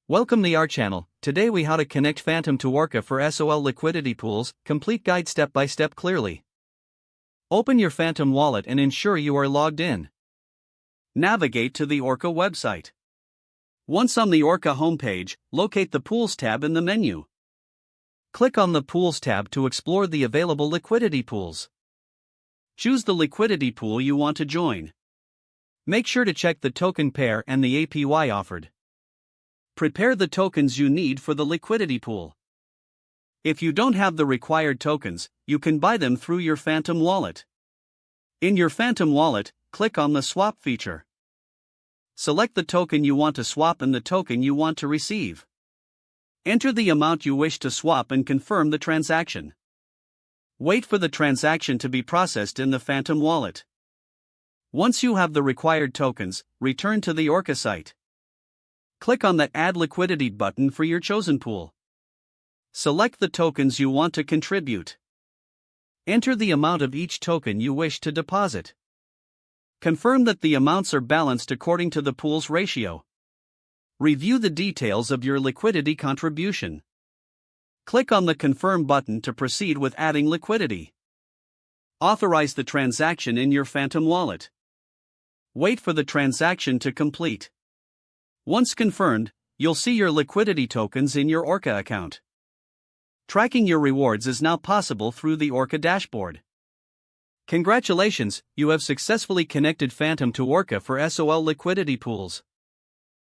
Welcome to our channel. Today we how to connect Phantom to Orca for SOL liquidity pools, complete guide step by step clearly. Open your Phantom wallet and ensure you are logged in. Navigate to the Orca website. Once on the Orca homepage, locate the Pools tab in the menu. Click on the Pools tab to explore the available liquidity pools. Choose the liquidity pool you want to join. Make sure to check the token pair and the APY offered. Prepare the tokens you need for the liquidity pool. If you don't have the required tokens, you can buy them through your Phantom wallet. In your Phantom wallet, click on the Swap feature. Select the token you want to swap and the token you want to receive. Enter the amount you wish to swap and confirm the transaction. Wait for the transaction to be processed in the Phantom wallet. Once you have the required tokens, return to the Orca site. Click on the Add Liquidity button for your chosen pool. Select the tokens you want to contribute. Enter the amount of each token you wish to deposit. Confirm that the amounts are balanced according to the pool's ratio. Review the details of your liquidity contribution. Click on the Confirm button to proceed with adding liquidity. Authorize the transaction in your Phantom wallet. Wait for the transaction to complete. Once confirmed, you'll see your liquidity tokens in your Orca account. Tracking your rewards is now possible through the Orca dashboard. Congratulations, you have successfully connected Phantom to Orca for SOL liquidity pools.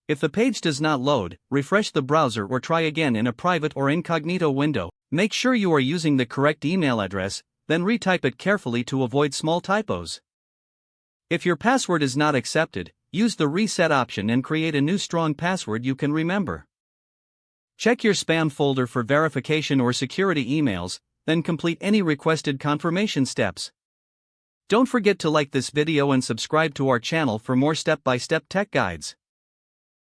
If the page does not load, refresh the browser or try again in a private or incognito window. Make sure you are using the correct email address, then retype it carefully to avoid small typos. If your password is not accepted, use the reset option and create a new strong password you can remember. Check your spam folder for verification or security emails, then complete any requested confirmation steps. Don't forget to like this video and subscribe to our channel for more step-by-step tech guides.